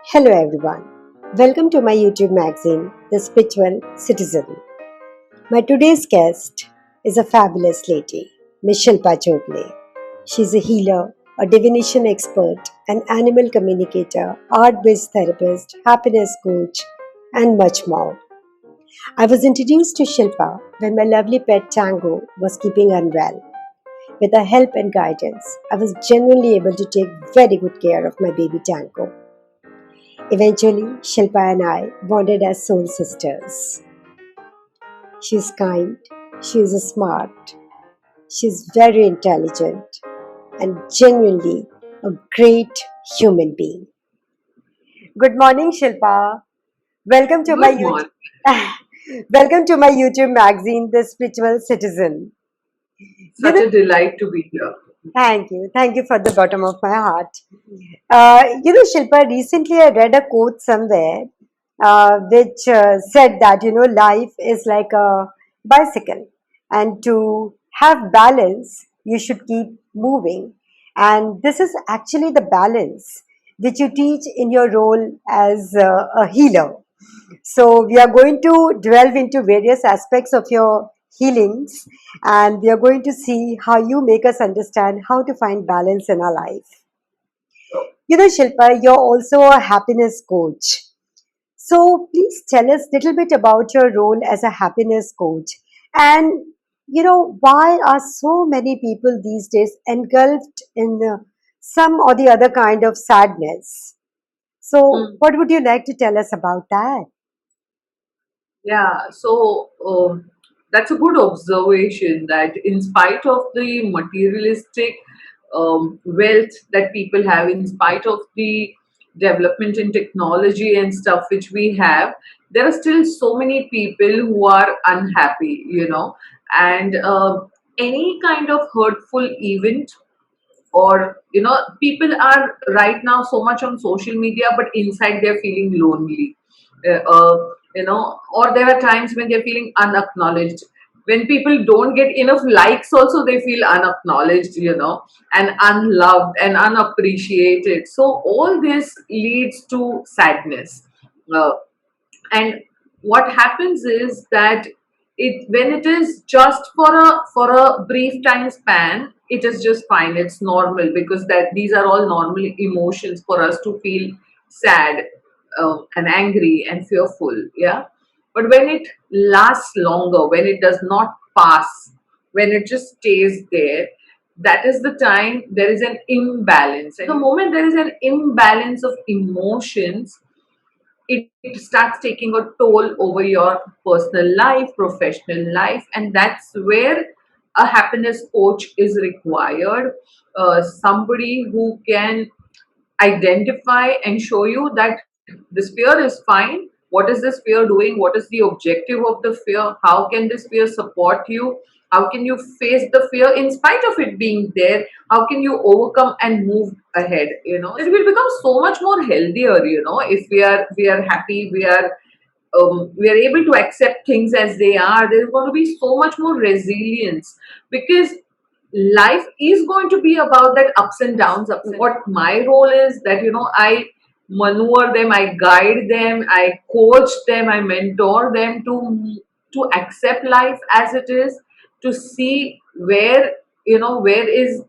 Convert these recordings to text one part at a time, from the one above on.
Hello everyone. Welcome to my YouTube magazine, The Spiritual Citizen. My today's guest is a fabulous lady, Miss Shilpa Chogle. She's a healer, a divination expert, an animal communicator, art-based therapist, happiness coach, and much more. I was introduced to Shilpa when my lovely pet Tango was keeping unwell. With her help and guidance, I was genuinely able to take very good care of my baby Tango. Eventually, Shilpa and I bonded as soul sisters. She's kind, she's smart, she's very intelligent, and genuinely a great human being. Good morning, Shilpa. Welcome to my Good morning. welcome to my YouTube magazine, The Spiritual Citizen. You Such know, a delight to be here. thank you for the bottom of my heart. Shilpa, recently I read a quote somewhere which said that, life is like a bicycle, and to have balance, you should keep moving. And this is actually the balance which you teach in your role as a healer. So, we are going to delve into various aspects of your healings, and we are going to see how you make us understand how to find balance in our life. Shilpa, you're also a happiness coach. So please tell us a little bit about your role as a happiness coach. And, why are so many people these days engulfed in some or the other kind of sadness? So, Mm. what would you like to tell us about that? Yeah, so that's a good observation that in spite of the materialistic wealth that people have, in spite of the development in technology and stuff which we have, there are still so many people who are unhappy. And any kind of hurtful event, or people are right now so much on social media, but inside they're feeling lonely. Or there are times when they're feeling unacknowledged. When people don't get enough likes also, they feel unacknowledged, and unloved and unappreciated. So all this leads to sadness. uh, and what happens is that it when it is just for a brief time span, it is just fine, it's normal, because that these are all normal emotions for us to feel sad, and angry and fearful. Yeah, but when it lasts longer, when it does not pass, when it just stays there, that is the time there is an imbalance. And the moment there is an imbalance of emotions, it starts taking a toll over your personal life, professional life, and that's where a happiness coach is required. Somebody who can identify and show you that this fear is fine. What is this fear doing? What is the objective of the fear? How can this fear support you? How can you face the fear in spite of it being there? How can you overcome and move ahead? It will become so much more healthier, if we are happy, we are able to accept things as they are. There's going to be so much more resilience, because life is going to be about that ups and downs. What my role is that, I maneuver them, I guide them, I coach them, I mentor them to accept life as it is, to see where is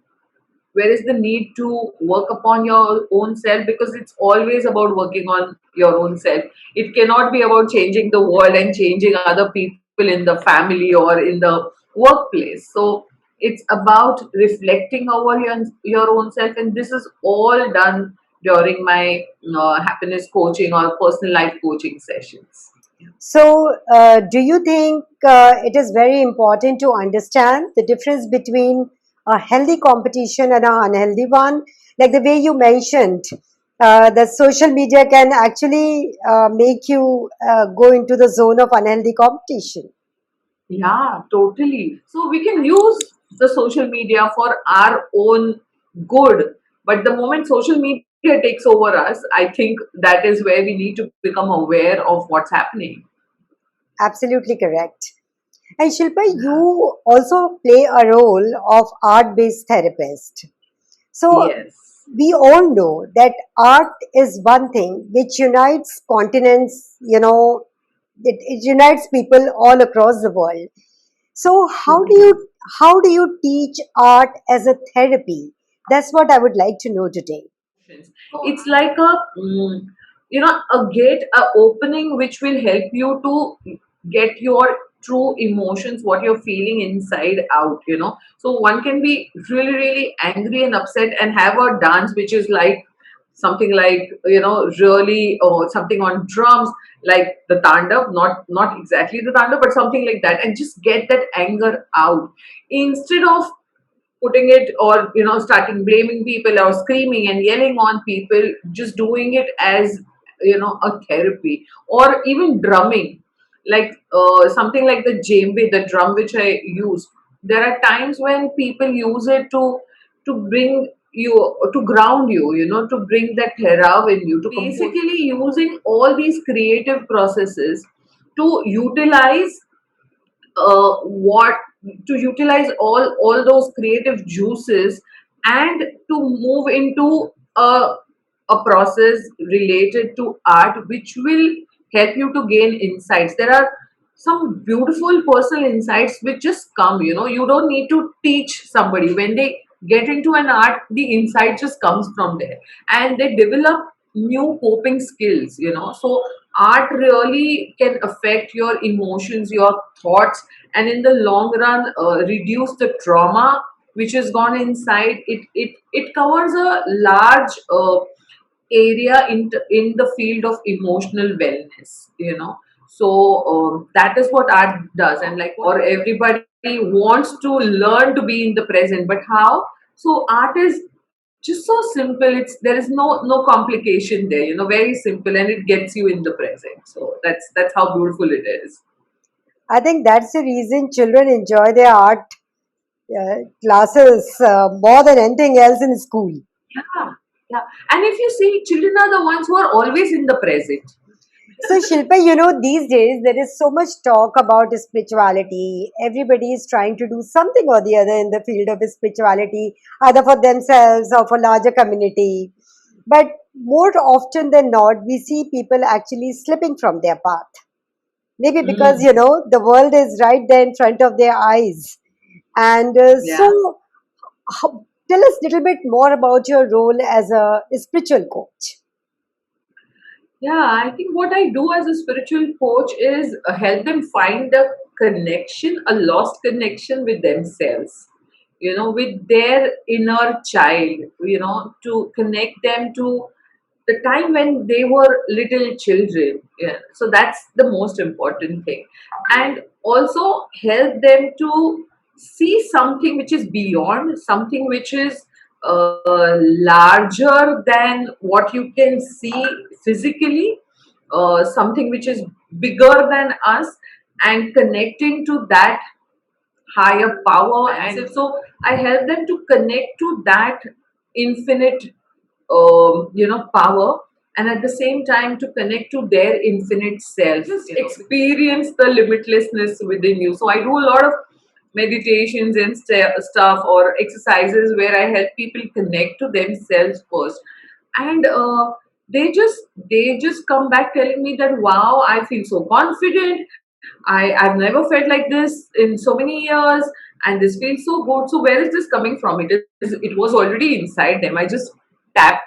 the need to work upon your own self, because it's always about working on your own self. It cannot be about changing the world and changing other people in the family or in the workplace. So it's about reflecting over your own self, and this is all done during my happiness coaching or personal life coaching sessions. So, do you think it is very important to understand the difference between a healthy competition and an unhealthy one? Like the way you mentioned, that social media can actually make you go into the zone of unhealthy competition. Yeah, totally. So we can use the social media for our own good. But the moment social media takes over us, I think that is where we need to become aware of what's happening. Absolutely correct. And Shilpa, you also play a role of art-based therapist. So, Yes. we all know that art is one thing which unites continents, it unites people all across the world. So how do you teach art as a therapy? That's what I would like to know today. Emotions. It's like a a gate, a opening which will help you to get your true emotions, what you're feeling inside out. So one can be really really angry and upset and have a dance which is like something like really, or something on drums, like the tandav, not exactly the tandav but something like that, and just get that anger out instead of putting it, or starting blaming people or screaming and yelling on people. Just doing it as a therapy, or even drumming, like something like the djembe, the drum which I use. There are times when people use it to bring you, to ground you, to bring that therav in you, to basically using all these creative processes to utilize what to utilize all those creative juices, and to move into a process related to art which will help you to gain insights. There are some beautiful personal insights which just come. You don't need to teach somebody. When they get into an art, the insight just comes from there, and they develop new coping skills. So art really can affect your emotions, your thoughts, and in the long run reduce the trauma which has gone inside. It covers a large area in the field of emotional wellness. So that is what art does. And like, or everybody wants to learn to be in the present, but how? So art is just so simple. There is no complication there. Very simple, and it gets you in the present. So that's how beautiful it is. I think that's the reason children enjoy their art classes more than anything else in school. Yeah, yeah. And if you see, children are the ones who are always in the present. So, Shilpa, these days there is so much talk about spirituality. Everybody is trying to do something or the other in the field of spirituality, either for themselves or for larger community. But more often than not, we see people actually slipping from their path. Maybe because, Mm, the world is right there in front of their eyes. And yeah. tell us a little bit more about your role as a spiritual coach. Yeah, I think what I do as a spiritual coach is help them find a connection, a lost connection with themselves, with their inner child, to connect them to the time when they were little children. Yeah. So that's the most important thing. And also help them to see something which is beyond, something which is larger than what you can see physically, something which is bigger than us, and connecting to that higher power. And so I help them to connect to that infinite power, and at the same time to connect to their infinite self, just experience the limitlessness within you. So I do a lot of meditations and stuff, or exercises where I help people connect to themselves first. And they just come back telling me that, wow, I feel so confident. I've never felt like this in so many years, and this feels so good. So where is this coming from? It was already inside them. I just tap,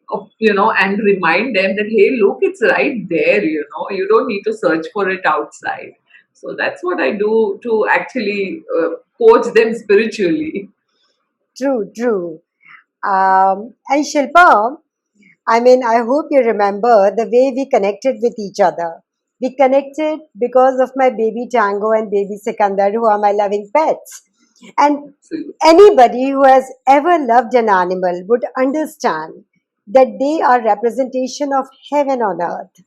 and remind them that, hey, look, it's right there. You don't need to search for it outside. So that's what I do to actually coach them spiritually. True, true. And Shilpa, I mean, I hope you remember the way we connected with each other. We connected because of my baby Tango and baby Sikandar, who are my loving pets. And Absolutely. anybody who has ever loved an animal would understand that they are representation of heaven on earth.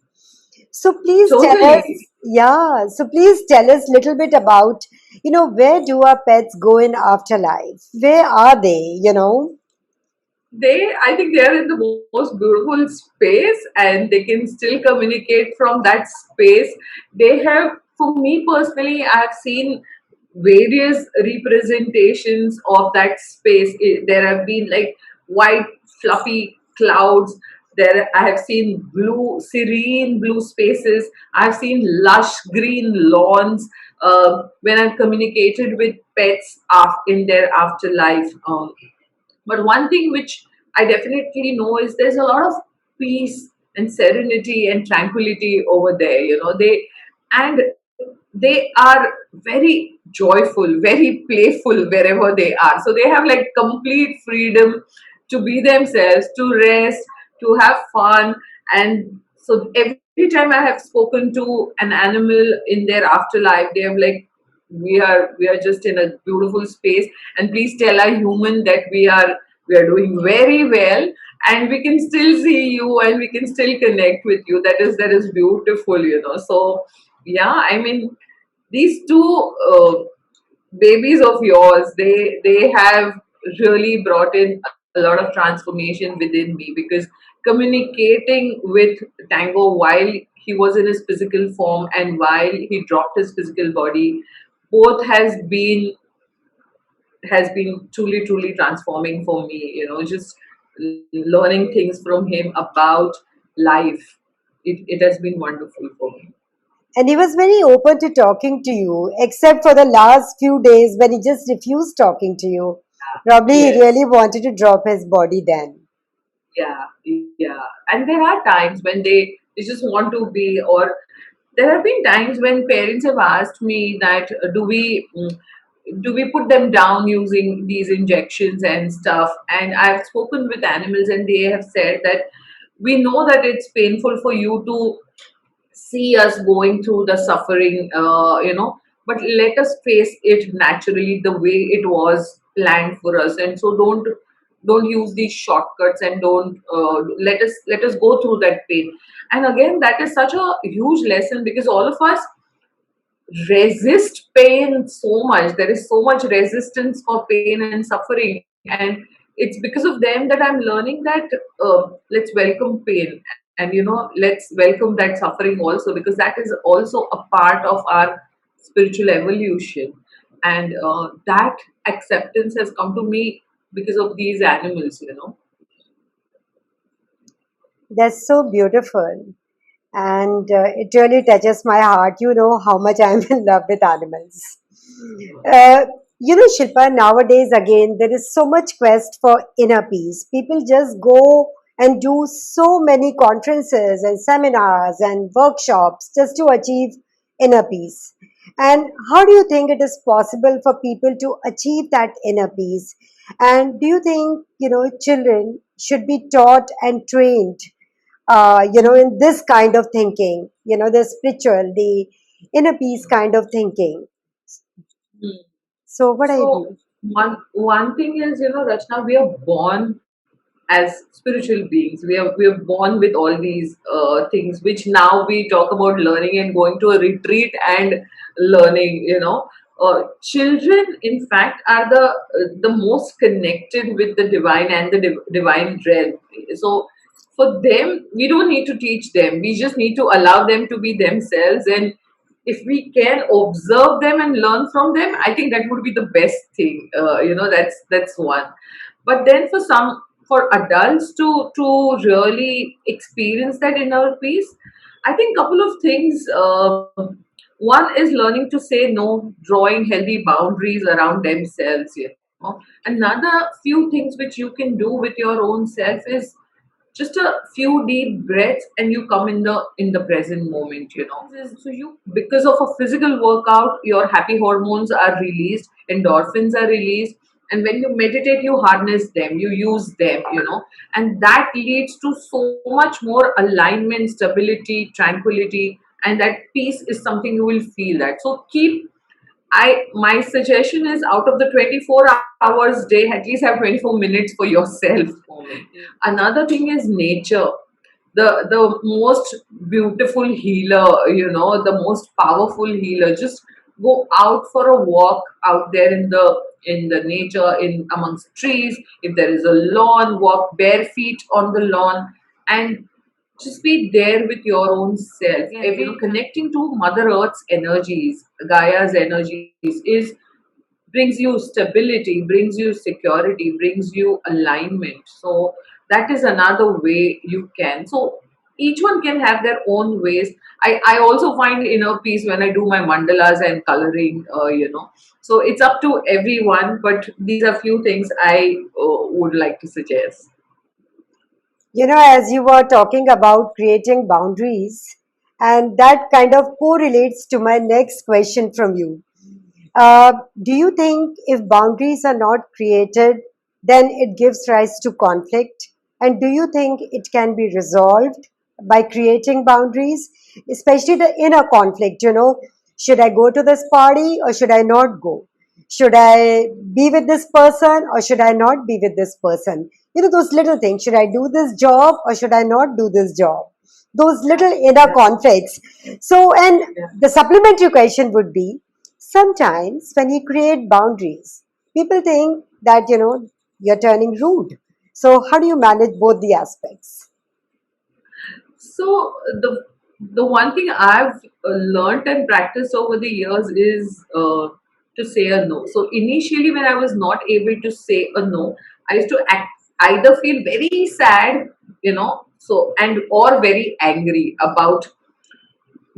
So please tell us, Totally. yeah, so please tell us a little bit about, where do our pets go in afterlife? Where are they? I think they are in the most beautiful space, and they can still communicate from that space. They have, for me personally, I've seen various representations of that space. There have been like white fluffy clouds. There I have seen blue, serene blue spaces. I've seen lush green lawns. When I've communicated with pets in their afterlife. But one thing which I definitely know is there's a lot of peace and serenity and tranquility over there. And they are very joyful, very playful wherever they are. So they have like complete freedom to be themselves, to rest, to have fun. And so every time I have spoken to an animal in their afterlife, they have like, we are just in a beautiful space, and please tell a human that we are doing very well, and we can still see you and we can still connect with you. That is beautiful, so yeah, I mean, these two babies of yours, they have really brought in a lot of transformation within me, because communicating with Tango while he was in his physical form and while he dropped his physical body, both has been truly transforming for me, just learning things from him about life. It has been wonderful for me. And he was very open to talking to you, except for the last few days when he just refused talking to you. Probably he Yes. really wanted to drop his body then. Yeah. And there are times when they just want to be, or there have been times when parents have asked me that do we put them down using these injections and stuff. And I've spoken with animals, and they have said that we know that it's painful for you to see us going through the suffering, but let us face it naturally the way it was planned for us. And so don't use these shortcuts, and don't let us go through that pain. And again, that is such a huge lesson, because all of us resist pain so much. There is so much resistance for pain and suffering, and it's because of them that I'm learning that let's welcome pain, and let's welcome that suffering also, because that is also a part of our spiritual evolution. And that acceptance has come to me because of these animals. That's so beautiful. And it really touches my heart. You know how much I'm in love with animals. Uh, Shilpa, nowadays again, there is so much quest for inner peace. People just go and do so many conferences and seminars and workshops just to achieve inner peace. And how do you think it is possible for people to achieve that inner peace? And do you think, children should be taught and trained in this kind of thinking, the spiritual, the inner peace kind of thinking. So, what are your So views? one thing is, Rachna, we are born as spiritual beings. We are born with all these things, which now we talk about learning and going to a retreat and learning. Children, in fact, are the most connected with the divine and the divine realm. So for them, we don't need to teach them. We just need to allow them to be themselves. And if we can observe them and learn from them, I think that would be the best thing. That's one. But then for adults to really experience that inner peace, I think couple of things. One is learning to say no, drawing healthy boundaries around themselves. Another few things which you can do with your own self is just a few deep breaths, and you come in the present moment. So you, because of a physical workout, your happy hormones are released, endorphins are released, and when you meditate, you harness them, you use them. And that leads to so much more alignment, stability, tranquility, and that peace is something you will feel. That so keep I my suggestion is, out of the 24 hours day, at least have 24 minutes for yourself. Another thing is nature. The most beautiful healer, the most powerful healer. Just go out for a walk out there in the nature, in amongst trees. If there is a lawn, walk bare feet on the lawn, and just be there with your own self. Connecting to Mother Earth's energies, Gaia's energies, is brings you stability, brings you security, brings you alignment. So that is another way you can. So each one can have their own ways. I also find inner peace when I do my mandalas and coloring, So it's up to everyone, but these are few things I would like to suggest. As you were talking about creating boundaries, and that kind of correlates to my next question from you. Uh, do you think if boundaries are not created, then it gives rise to conflict? And do you think it can be resolved by creating boundaries, especially the inner conflict? Should I go to this party or should I not go? Should I be with this person or should I not be with this person? Those little things. Should I do this job or should I not do this job? Those little inner Yeah, conflicts. So, and yeah. the supplementary question would be, sometimes when you create boundaries, people think that, you're turning rude. So, how do you manage both the aspects? So the one thing I've learned and practiced over the years is to say a no. So initially, when I was not able to say a no, I used to either feel very sad, and or very angry about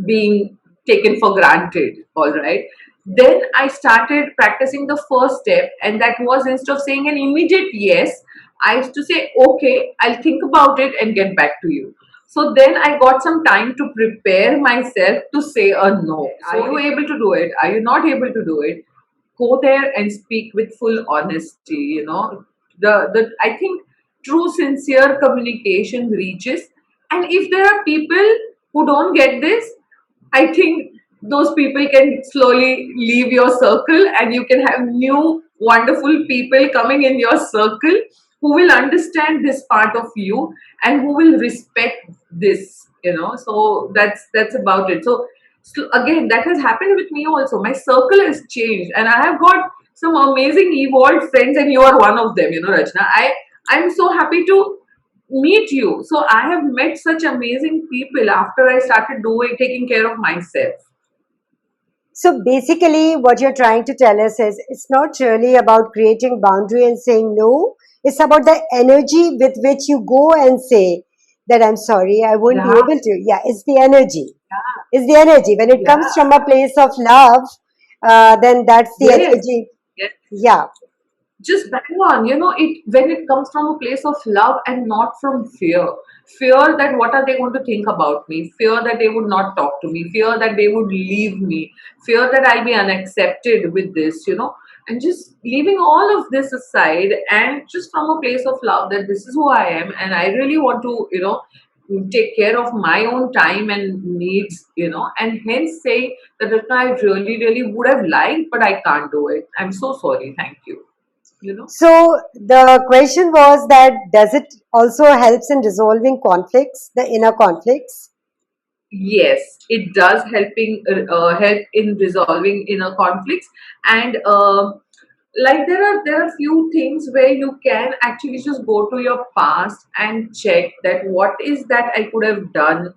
being taken for granted. All right. Then I started practicing the first step, and that was, instead of saying an immediate yes, I used to say, okay, I'll think about it and get back to you. So then I got some time to prepare myself to say a no. Are you able to do it? Are you not able to do it? Go there and speak with full honesty. The I think true sincere communication reaches. And if there are people who don't get this, I think those people can slowly leave your circle, and you can have new wonderful people coming in your circle who will understand this part of you and who will respect this. So that's about it. So again, that has happened with me also. My circle has changed, and I have got some amazing evolved friends, and you are one of them, Rachna. I'm so happy to meet you. So I have met such amazing people after I started doing taking care of myself. So basically, what you're trying to tell us is it's not really about creating boundary and saying no. It's about the energy with which you go and say that I'm sorry, I won't be Yeah, able to. Yeah, it's the energy. yeah, It's the energy. When it comes yeah. from a place of love, then that's the Yes, energy. yes. Yeah. Just bang on. It when it comes from a place of love and not from fear. Fear that what are they going to think about me? Fear that they would not talk to me. Fear that they would leave me. Fear that I'll be unaccepted with this. And just leaving all of this aside, and just from a place of love, that this is who I am, and I really want to take care of my own time and needs, and hence say that Ratna, I really, really would have liked, but I can't do it. I'm so sorry. Thank you. You know? So the question was that does it also helps in resolving conflicts, the inner conflicts? Yes, it does help in resolving inner conflicts, and like there are few things where you can actually just go to your past and check that what is that I could have done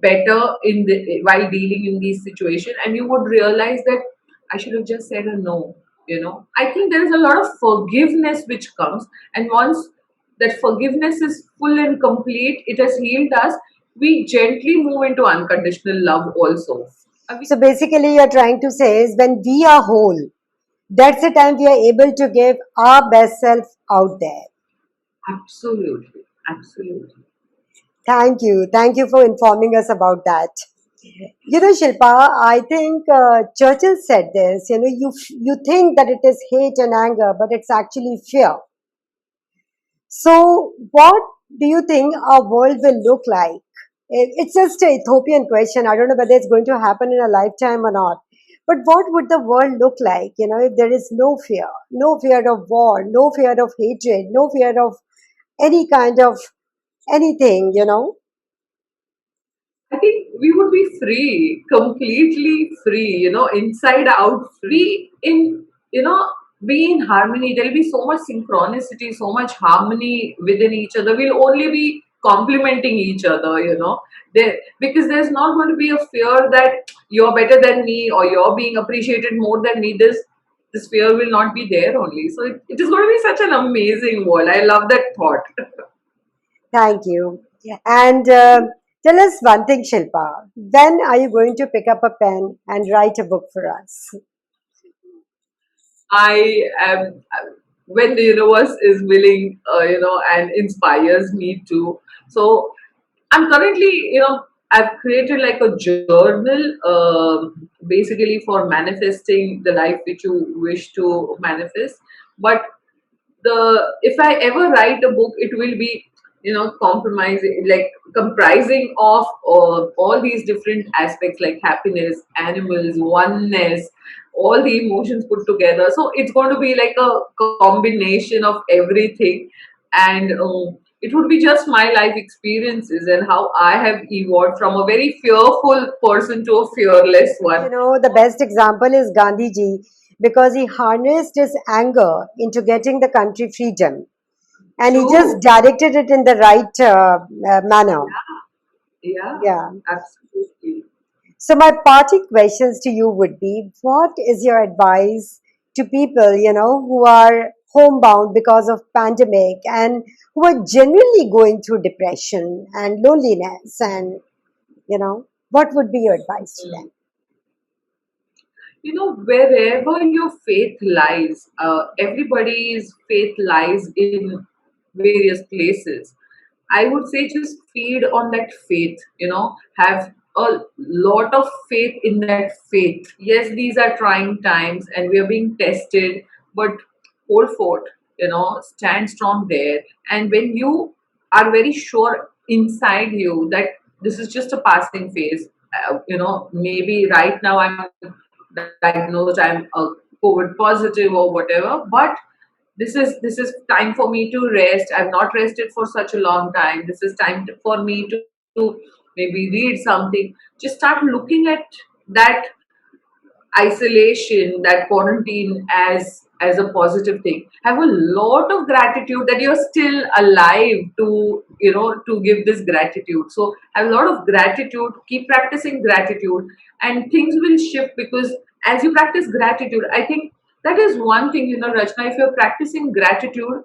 better in the while dealing in these situations, and you would realize that I should have just said a no. I think there is a lot of forgiveness which comes, and once that forgiveness is full and complete, it has healed us, we gently move into unconditional love also. So basically, you're trying to say is when we are whole, that's the time we are able to give our best self out there. Absolutely, absolutely. Thank you. Thank you for informing us about that. Shilpa, I think Churchill said this. You think that it is hate and anger, but it's actually fear. So, what do you think our world will look like? It's just a Ethiopian question. I don't know whether it's going to happen in a lifetime or not. But what would the world look like, if there is no fear of war, no fear of hatred, no fear of any kind of anything? I think we would be free, completely free, inside out free. Be in harmony. There'll be so much synchronicity, so much harmony within each other. We'll only be complementing each other. Because there's not going to be a fear that you're better than me or you're being appreciated more than me. this fear will not be there only. So it is going to be such an amazing world. I love that thought. Thank you. And tell us one thing, Shilpa. When are you going to pick up a pen and write a book for us? I am when the universe is willing, and inspires me to. So I'm currently, I've created like a journal, basically for manifesting the life which you wish to manifest. But if I ever write a book, it will be, compromising, like comprising of all these different aspects like happiness, animals, oneness, all the emotions put together. So it's going to be like a combination of everything, and it would be just my life experiences and how I have evolved from a very fearful person to a fearless one. The best example is Gandhiji because he harnessed his anger into getting the country freedom and he just True. directed it in the right manner. Yeah, Yeah. absolutely. So my parting questions to you would be, what is your advice to people, who are homebound because of pandemic and who are genuinely going through depression and loneliness and, what would be your advice to them? Wherever your faith lies, everybody's faith lies in various places. I would say just feed on that faith, have a lot of faith in that faith. Yes, these are trying times and we are being tested, but hold fort, stand strong there. And when you are very sure inside you that this is just a passing phase, maybe right now I'm diagnosed, I'm a COVID positive or whatever, but this is time for me to rest. I've not rested for such a long time. This is time for me to maybe read something. Just start looking at that isolation, that quarantine as a positive thing. Have a lot of gratitude that you're still alive to give this gratitude. So have a lot of gratitude, keep practicing gratitude, and things will shift because as you practice gratitude, I think that is one thing, Rachna, if you're practicing gratitude,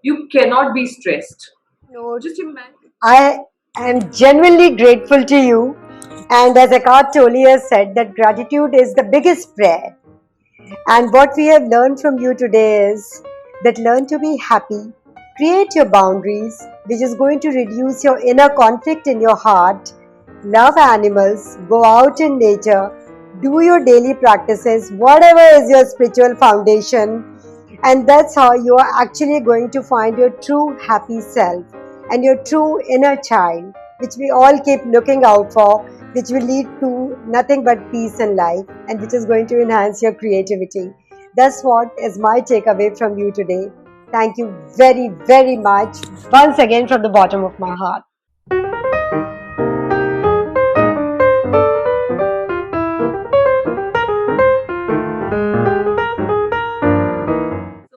you cannot be stressed. No, Just imagine. I am genuinely grateful to you. And as Eckhart Tolle has said, that gratitude is the biggest prayer. And what we have learned from you today is that learn to be happy, create your boundaries, which is going to reduce your inner conflict in your heart, love animals, go out in nature, do your daily practices, whatever is your spiritual foundation, and that's how you are actually going to find your true happy self and your true inner child, which we all keep looking out for, which will lead to nothing but peace in life and which is going to enhance your creativity. That's what is my takeaway from you today. Thank you very, very much once again from the bottom of my heart.